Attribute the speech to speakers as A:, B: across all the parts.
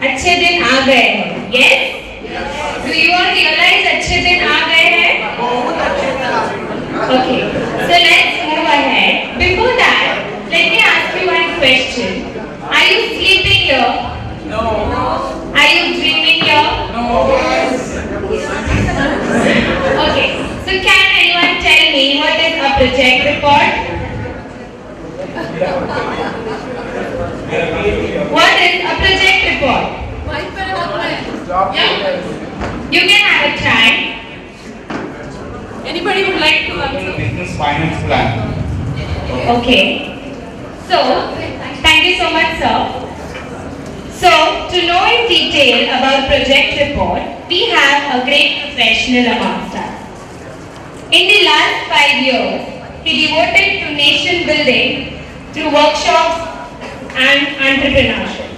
A: अच्छे दिन आ गए हैं. Yes? Do you all realize अच्छे दिन आ गए हैं? Okay. So let's move ahead. Before that, let me ask you one question. Are you sleeping here?
B: No.
A: Are you dreaming here?
B: No.
A: Okay. So can anyone tell me what is a project report? What is a project report? Yeah. You can have a try.
C: Anybody would like to answer?
B: Business finance plan.
A: Okay. So, thank you so much, sir. So, to know in detail about project report, we have a great professional amongst us. In the last 5 years, he devoted to nation building through workshops and entrepreneurship.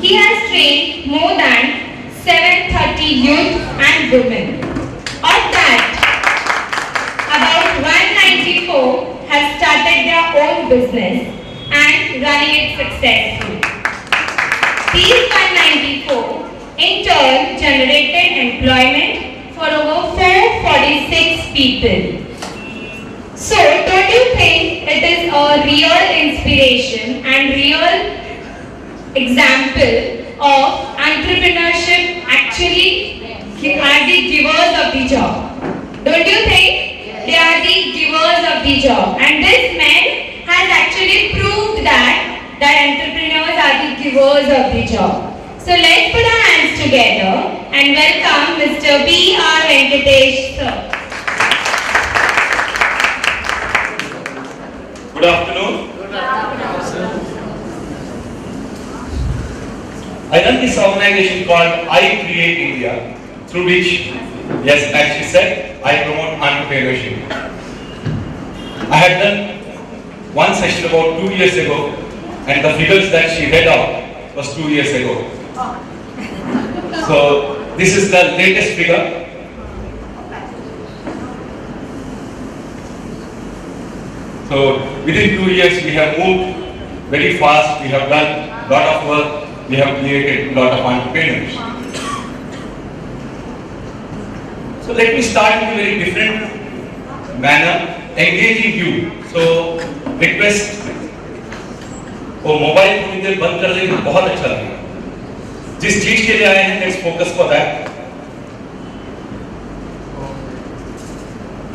A: He has trained more than 730 youth and women. Of that, about 194 have started their own business and running it successfully. These 194 in turn generated employment for over 446 people. So, don't you think it is a real inspiration and real example of entrepreneurship actually are the givers of the job? Don't you think they are the givers of the job? And this man has actually proved that entrepreneurs are the givers of the job. So let's put our hands together and welcome Mr. B.R. Venkatesh, sir.
D: Good afternoon. I run this organization called I Create India, through which, yes, as she said, I promote entrepreneurship. I had done one session about 2 years ago, and the figures that she read out was 2 years ago. So this is the latest figure. So within 2 years we have moved very fast, we have done a lot of work, we have created a lot of entrepreneurs. So let me start in a very different manner, engaging you. So request वो mobile थोड़ी देर बंद कर देंगे बहुत अच्छा लगेगा. जिस चीज के लिए आए हैं लेट्स फोकस फॉर दैट.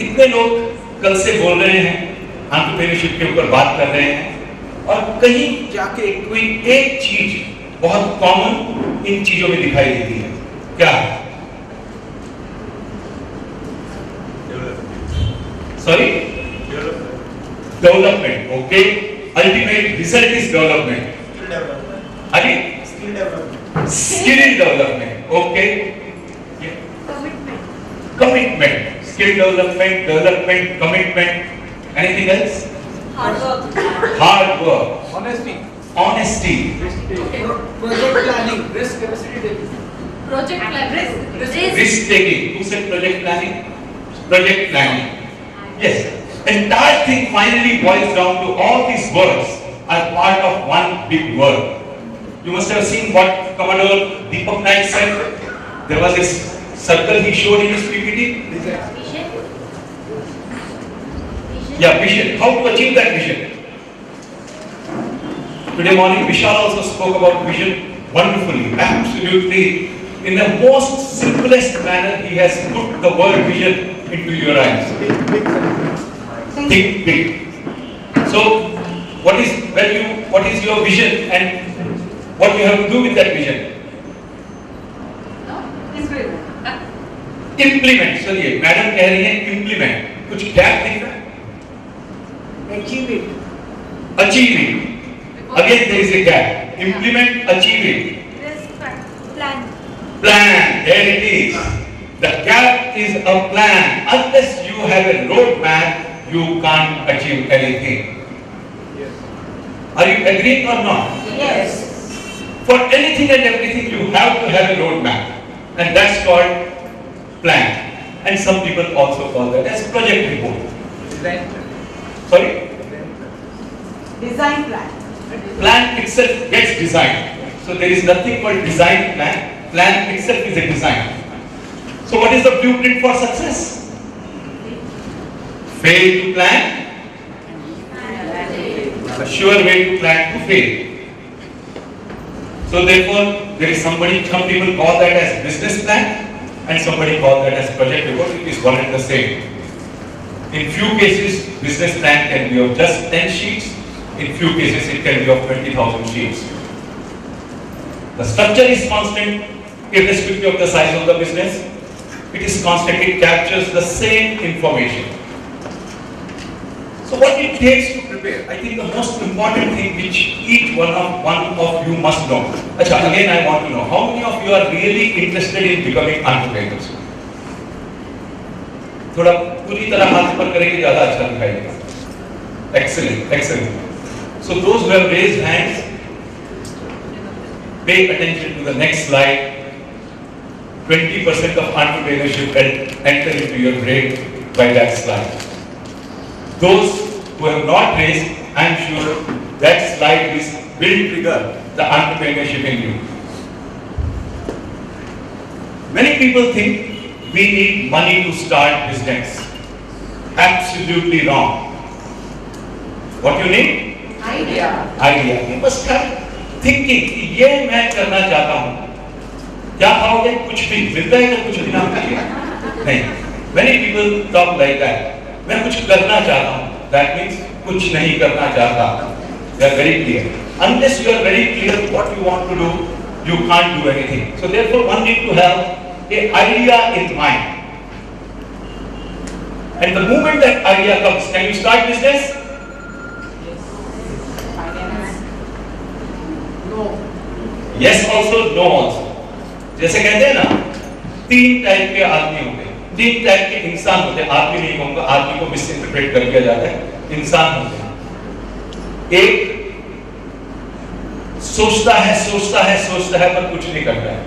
D: इतने लोग कल से बोल रहे हैं, एंटरप्रेन्योरशिप के ऊपर बात कर रहे हैं, और कहीं जाके कोई एक चीज बहुत कॉमन इन चीजों में दिखाई देती है. क्या है? Sorry, development. Okay, ultimate result is development. अरे skill development. Okay, commitment. Skill development, commitment. Anything else? Hard work. Honesty.
B: Project planning. Risk taking.
D: Risk taking. Who said project planning? Project planning. Yes. Entire thing finally boils down to all these words are part of one big word. You must have seen what Commodore Deepak Naik said. There was this circle he showed in his PPT. Yeah, vision. How to achieve that vision? Today morning, Vishal also spoke about vision wonderfully, absolutely. In the most simplest manner, he has put the word vision into your eyes. Think big. So, what is your vision and what you have to do with that vision? Implement. चलिए, madam कह रही हैं implement. कुछ gap दिख रहा है?
B: Achieve it.
D: Achieve it. Again there is a gap. Implement, achieve it. Plan. There it is. The gap is a plan. Unless you have a roadmap, you can't achieve anything.
B: Yes.
D: Are you agreeing or not?
B: Yes.
D: For anything and everything, you have to have a roadmap, and that's called plan. And some people also call that as project report.
B: Design.
D: Sorry?
B: Design plan.
D: Plan itself gets designed. So So there is nothing called design plan. Plan itself is a design. So what is the blueprint for success? Fail to plan. A sure way to plan to fail. So therefore, there is somebody, some people call that as business plan and somebody call that as project report. It is one and the same. In few cases, business plan can be of just 10 sheets. In few cases, it can be of 20,000 sheets. The structure is constant, irrespective of the size of the business. It is constant, it captures the same information. So what it takes to prepare? I think the most important thing which each one of you must know. Achha, again I want to know, how many of you are really interested in becoming entrepreneurs? थोड़ा पूरी तरह हाथ पर करेंगे ज़्यादा अच्छा दिखाई देगा. Excellent, excellent. So those who have raised hands, pay attention to the next slide. 20% of entrepreneurship will enter into your brain by that slide. Those who have not raised, I am sure that slide will trigger the entrepreneurship in you. Many people think we need money to start business. Absolutely wrong. What you need? Idea. You must have thinking. ये मैं करना चाहता हूँ. क्या खाओगे? कुछ भी मिलता है तो कुछ भी ना खाइए. नहीं. Many people talk like that. मैं कुछ करना चाहता हूँ. That means कुछ नहीं करना चाहता. They are very clear. Unless you are very clear what you want to do, you can't do anything. So therefore, one need to have an idea in mind. And the moment that idea comes, can you start business? Yes also, no also. जैसे कहते हैं ना, 3 type के आदमी होते हैं, 3 type के इंसान होते हैं. आदमी नहीं कहूँगा, आदमी को मिसइंटरप्रेट कर दिया जाता है. इंसान होते हैं. एक सोचता है पर कुछ नहीं करता है,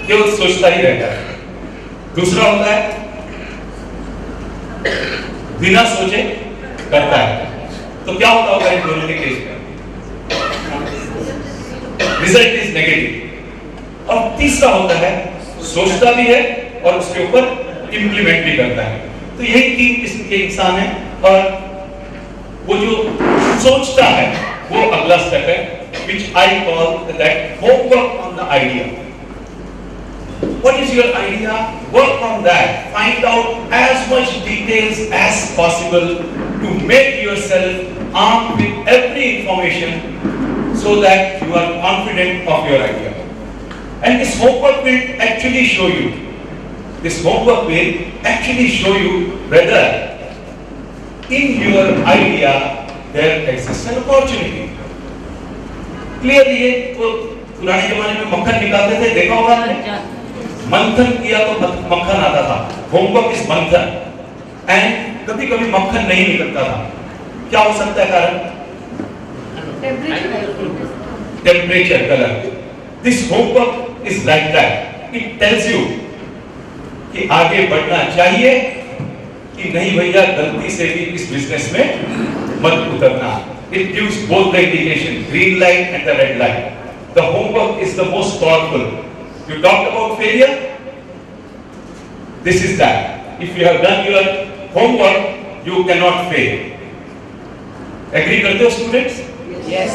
D: केवल सोचता ही रहता है. दूसरा होता है बिना सोचे करता है. तो क्या होता होगा इन दोनों के केस में? Result is negative. और तीसरा होता है सोचता भी है और उसके ऊपर इंप्लीमेंट भी करता है. तो यही 3 किस्म के इंसान हैं. और वो जो सोचता है वो अगला स्टेप है, which I call that homework on the idea. What is your idea? Work on that. Find out as much details as possible to make yourself armed with every information so that you are confident of your idea. And this homework will actually show you. This homework will actually show you whether in your idea there exists an opportunity. Clearly, ये तो पुराने जमाने में मक्खन निकालते थे, देखा होगा आपने? मंथन किया तो मक्खन आता था. होमवर्क इज मंथन. एंड कभी कभी मक्खन नहीं निकलता था. क्या हो सकता है कारण? Temperature, colour. This homework is like that. It tells you कि आगे बढ़ना चाहिए कि नहीं भैया, गलती से भी इस बिजनेस में मत उतरना. It gives both the indication, green light and the red light. The homework is the most powerful. You talked about failure. This is that. If you have done your homework, you cannot fail. Agree करते हो students?
B: Yes.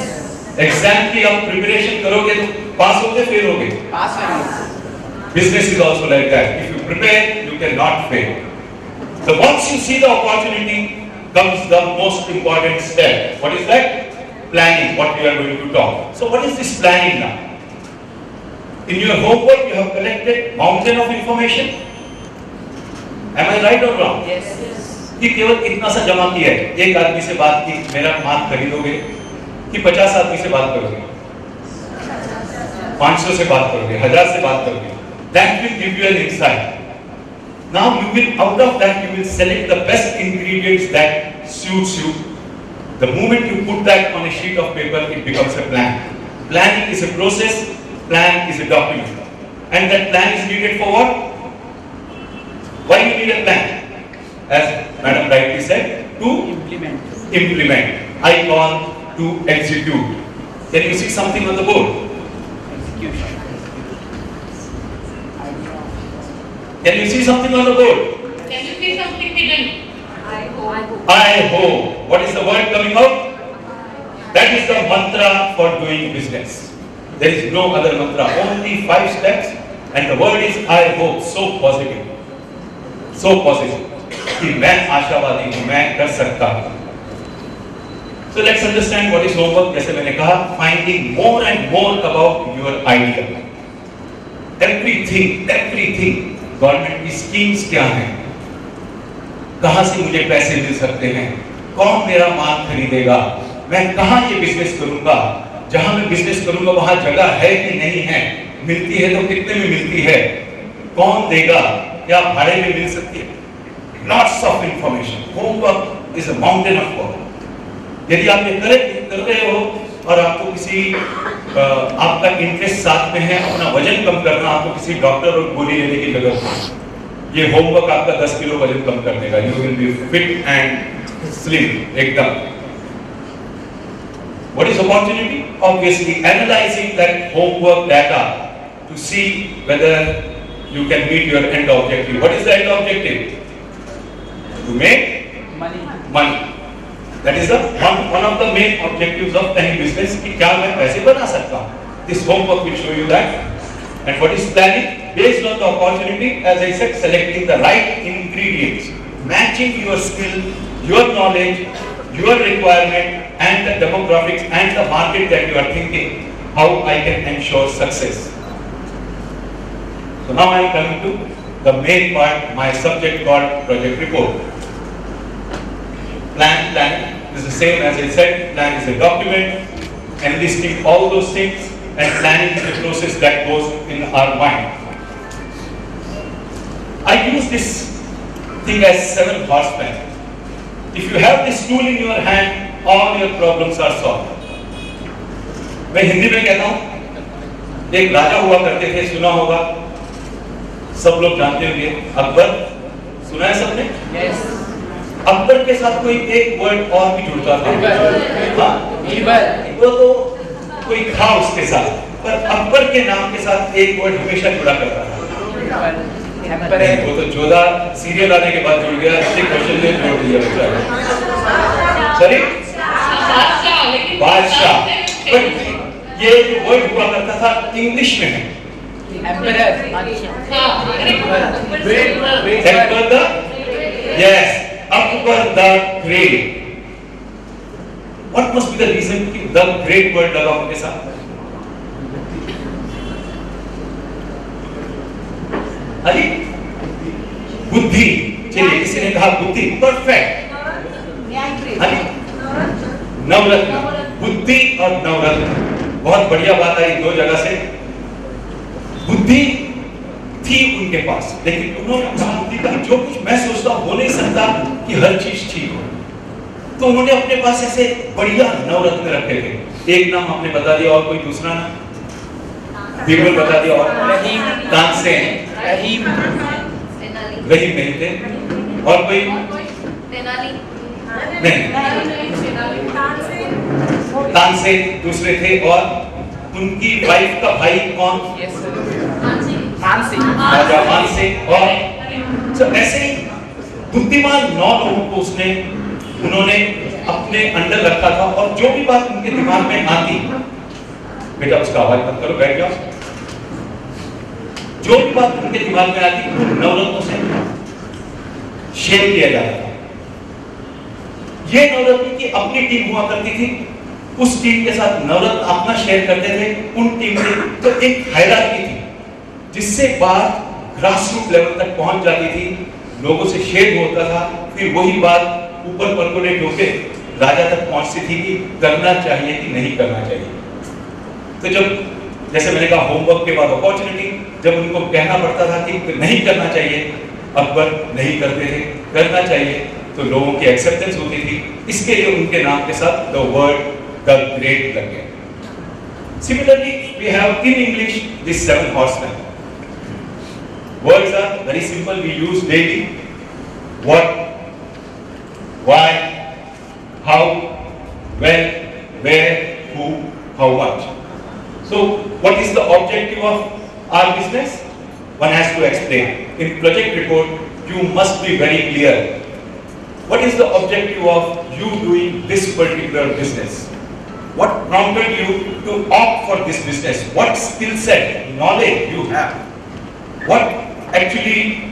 D: Exam की आप preparation करोगे तो पास होगे, fail होगे.
B: Pass होंगे.
D: Business is also like that. If you prepare, you cannot fail. So once you see the opportunity, comes the most important step. What is that? Planning, what we are going to talk. So what is this planning now? In your homework, you have collected mountain of information. Am I right or wrong?
B: Yes.
D: कि केवल इतना सा जमा किया है. एक आदमी से बात की, मेरा माल खरीदोगे, कि 50 आदमी से बात करोगे, 500 से बात करोगे, 1000 से बात करोगे. That will give you an insight. Now you will, out of that, you will select the best ingredients that suits you. The moment you put that on a sheet of paper, it becomes a plan. Planning is a process, plan is a document. And that plan is needed for what? Why you need a plan? As Madam rightly said, to implement. I call to execute. Can you see something on the board? Can you see something on the board?
A: Can you see something hidden?
D: I hope. What is the word coming out? That is the mantra for doing business. There is no other mantra. Only 5 steps, and the word is I hope. So positive. So positive. कि मैं आशावादी हूँ, मैं कर सकता हूँ. So let's understand what is homework. जैसे मैंने कहा, finding more and more about your idea. Everything. Government की स्कीम्स क्या हैं? कहां से मुझे पैसे मिल सकते हैं? कौन मेरा माल खरीदेगा? मैं कहां ये बिजनेस करूंगा? जहां मैं बिजनेस करूंगा वहां जगह है कि नहीं है? मिलती है तो कितने में मिलती है? कौन देगा? क्या भाड़े में मिल सकती है? Lots of information. Homework is a mountain of work. यदि आप ये कर रहे हो और आपको किसी आपका इंटरेस्ट साथ में है, अपना वजन कम करना, आपको किसी डॉक्टर और गोली लेने की जरूरत नहीं. ये होमवर्क आपका 10 किलो वजन कम कर देगा. You will be fit and slim एकदम. What is opportunity? Obviously analyzing that homework data to see whether you can meet your end objective. What is the end objective? To make money. That is the one of the main objectives of any business. कि क्या मैं पैसे बना सकता हूँ? This homework will show you that. And what is planning? Based on the opportunity, as I said, selecting the right ingredients, matching your skill, your knowledge, your requirement, and the demographics and the market that you are thinking. How I can ensure success. So now I am coming to the main part, my subject called project report. Planning is the same as I said. Plan is a document enlisting all those things, and planning is the process that goes in our mind. I use this thing as 7 horsemen. If you have this tool in your hand, all your problems are solved. मैं हिंदी में कहता हूँ, एक राजा हुआ करते थे, सुना होगा, सब लोग जानते होंगे, अकबर. सुना है सबने? Yes. अकबर के साथ कोई एक वर्ड और भी जुड़ता था. वो तो कोई था उसके साथ, पर अकबर के नाम के साथ एक वर्ड हमेशा जुड़ा करता था. वो तो जोधा सीरियल आने के बाद जुड़ गया, इसलिए क्वेश्चन में जोड़ दिया. सॉरी, बादशाह. पर ये जो वर्ड हुआ करता था इंग्लिश में है. Akbar the Great. What must be the reason कि the great word लगा उनके साथ? अरे बुद्धि. चलिए, किसी ने कहा बुद्धि. परफेक्ट. अरे नवरत्न. बुद्धि और नवरत्न. बहुत बढ़िया बात आई 2 जगह से. बुद्धि थी उनके पास, लेकिन उन्होंने बुद्धि का जो कुछ मैं सोचता हो नहीं सकता कि हर चीज ठीक हो, तो उन्होंने अपने पास ऐसे बढ़िया नवरत्न रखे थे. एक नाम आपने बता दिया, और कोई दूसरा नाम बीरबल बता दिया, और तानसेन, रहीम नहीं थे, और कोई नहीं, तानसेन दूसरे थे. और उनकी वाइफ का भाई कौन? राजा मानसिंह. और सब ऐसे ही बुद्धिमान 9 लोगों को उन्होंने अपने अंडर रखा था. और जो भी बात उनके दिमाग में आती, बेटा उसका आवाज मत करो, बैठ जाओ. जो भी बात उनके दिमाग में आती उन नवरत्नों से शेयर किया जाता था. ये नवरत्न की अपनी टीम हुआ करती थी, उस टीम के साथ नवरत्न अपना शेयर करते थे उन टीम से. तो एक हायरार्की थी जिससे बात ग्रासरूट लेवल तक पहुंच जाती थी, लोगों से शेयर होता था. फिर वही बात ऊपर परकोलेट होकर राजा तक पहुंचती थी कि करना चाहिए कि नहीं करना चाहिए. तो जब जैसे मैंने कहा होमवर्क के बाद अपॉर्चुनिटी, जब उनको कहना पड़ता था कि नहीं करना चाहिए, अकबर नहीं करते थे. करना चाहिए तो लोगों की एक्सेप्टेंस होती थी. इसके लिए उनके नाम के साथ द वर्ड द ग्रेट लग गया. Similarly, we have in English these 7 horsemen. Words are very simple, we use daily. What, why, how, when, where, who, how much. So what is the objective of our business? one has to explain. In project report, you must be very clear. What is the objective of you doing this particular business? What prompted you to opt for this business? What skill set, knowledge you have? What actually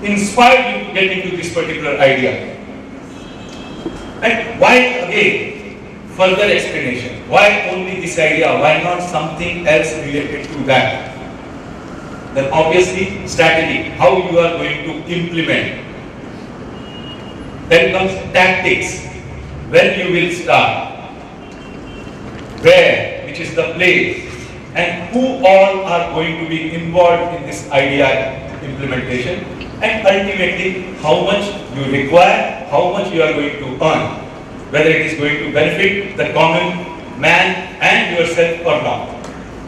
D: inspired you to get into this particular idea? And why again? Further explanation. Why only this idea? Why not something else related to that? Then obviously strategy, how you are going to implement. Then comes tactics, when you will start, where, which is the place, and who all are going to be involved in this idea implementation, and ultimately how much you require, how much you are going to earn, whether it is going to benefit the common man and yourself or not.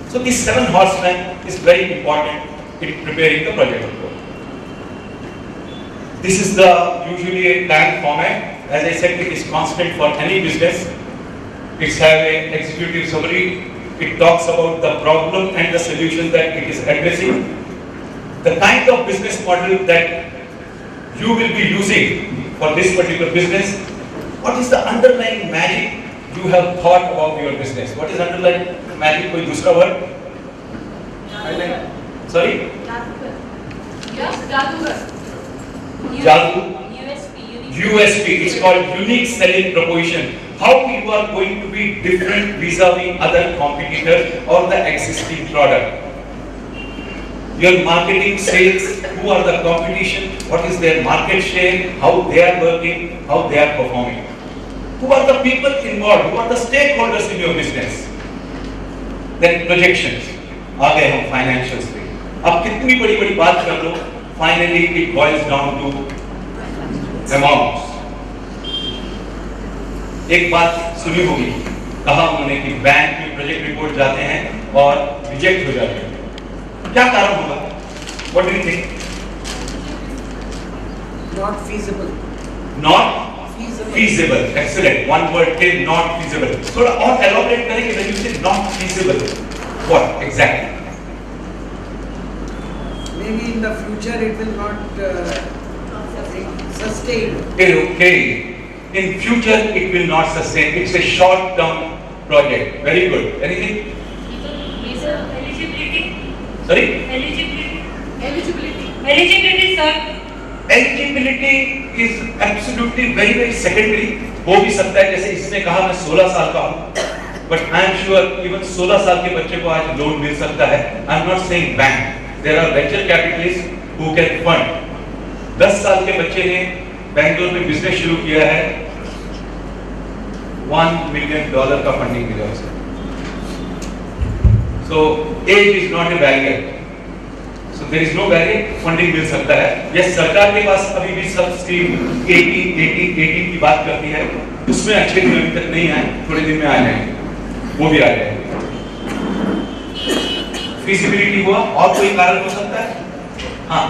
D: So these 7 horsemen is very important in preparing the project report. This is the usually a planned format. As I said, it is constant for any business. It's have an executive summary. It talks about the problem and the solution that it is addressing. The kind of business model that you will be using for this particular business. What is the underlying magic you have thought about your business? What is underlying magic? कोई दूसरा word? Sorry? Jadoo. USP. It's called unique selling proposition. How you are going to be different vis-a-vis other competitors or the existing product. Your marketing, sales, who are the competition, what is their market share, how they are working, how they are performing. Who are the people involved, who are the stakeholders in your business. Then projections. आ गए हम financials पे. अब कितनी बड़ी बात कर लो, finally it boils down to amounts. एक बात सुनी होगी, कहा उन्होंने कि बैंक में प्रोजेक्ट रिपोर्ट जाते हैं और रिजेक्ट हो जाते हैं. क्या कारण होगा? What do you think?
B: Not feasible.
D: Not feasible. Excellent. One word came, not feasible. थोड़ा और elaborate करेंगे. When you say not feasible, what exactly?
B: Maybe in the future it will not sustain.
D: Okay. In future it will not sustain. It's a short-term project. Very good. Anything? Sorry?
A: Eligibility, sir.
D: Eligibility is absolutely very secondary. हो भी सकता है जैसे इसने कहा मैं 16 साल का हूँ, but I am sure even 16 साल के बच्चे को आज लोन मिल सकता है. I am not saying bank. There are venture capitalists who can fund. 10 साल के बच्चे ने बैंगलोर में बिजनेस शुरू किया है, $1 million का फंडिंग मिला उसे. So age is not a barrier. So there is no barrier. Funding मिल सकता है. यस, सरकार के पास अभी भी सब स्कीम 80 की बात करती है. उसमें अच्छे दिन अभी तक नहीं आए, थोड़े दिन में आ जाएंगे. वो भी आ जाएंगे. फिजिबिलिटी हुआ और कोई कारण हो सकता है? हाँ.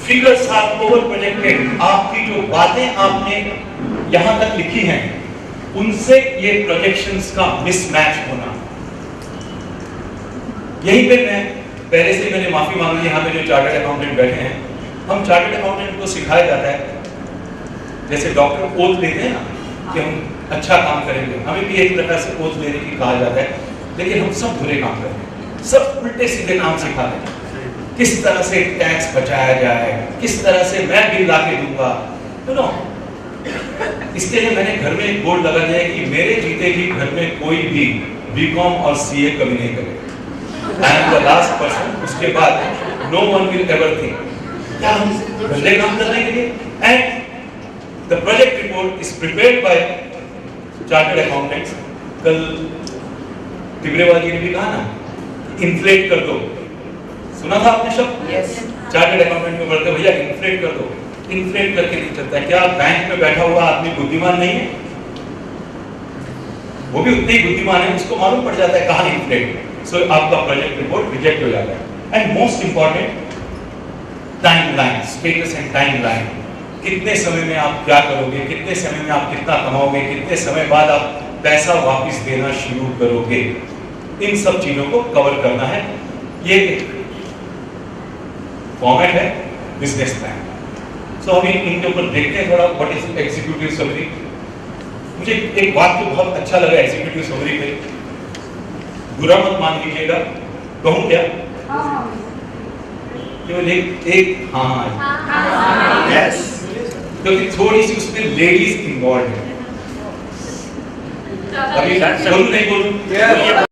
D: Figures are over projected. आपकी जो बातें आपने यहाँ तक लिखी हैं, उनसे ये प्रोजेक्शंस का मिसमैच होना. यहीं पे मैं पहले से मैंने माफी मांगी. यहाँ पे जो चार्टर्ड अकाउंटेंट बैठे हैं, हम चार्टर्ड अकाउंटेंट को सिखाया जाता है, जैसे डॉक्टर ओथ लेते हैं ना कि हम अच्छा काम करेंगे, हमें भी एक प्रकार से ओथ लेने की कहा जाता है. लेकिन हम सब बुरे काम करते हैं, सब उल्टे सीधे काम सिखाते हैं. किस तरह से टैक्स बचाया जाए, किस तरह से मैं बिल ला के दूंगा. नो, इसके लिए मैंने घर में एक बोर्ड लगा दिया है कि मेरे जीते ही घर में कोई भी बीकॉम और सीए कभी नहीं करेगा. I am the last person. उसके बाद no one will ever think. क्या हम गंदे काम करने के लिए? And the project report is prepared by chartered accountants. कल तिब्रेवाल जी ने भी कहा ना, इन्फ्लेट कर दो. सुना था आपने शब्द?
B: Yes.
D: चार्टर्ड अकाउंटेंट को बोलते भैया इन्फ्लेट कर दो. इन्फ्लेट करके नहीं चलता. क्या बैंक में बैठा हुआ आदमी बुद्धिमान नहीं है? वो भी उतने ही बुद्धिमान है, उसको मालूम पड़ जाता है कहाँ इन्फ्लेट. सो आपका प्रोजेक्ट रिपोर्ट रिजेक्ट हो जाता है. And most important, timeline, status and timeline. कितने समय में आप क्या करोगे, कितने समय में आप कितना कमाओगे, कितने समय बाद आप पैसा वापस देना शुरू करोगे. इन सब चीजों को कवर करना है। ये फॉर्मेट है बिजनेस प्लान। सो अभी इनके ऊपर देखते हैं थोड़ा व्हाट इज एग्जीक्यूटिव समरी। मुझे एक बात तो बहुत अच्छा लगा एग्जीक्यूटिव समरी पे, बुरा मत मान लीजिएगा, कहूं क्या? केवल एक हाँ यस, क्योंकि थोड़ी सी उसमें लेडीज इन्वॉल्व है। अभी बोलूं नहीं बोलूं?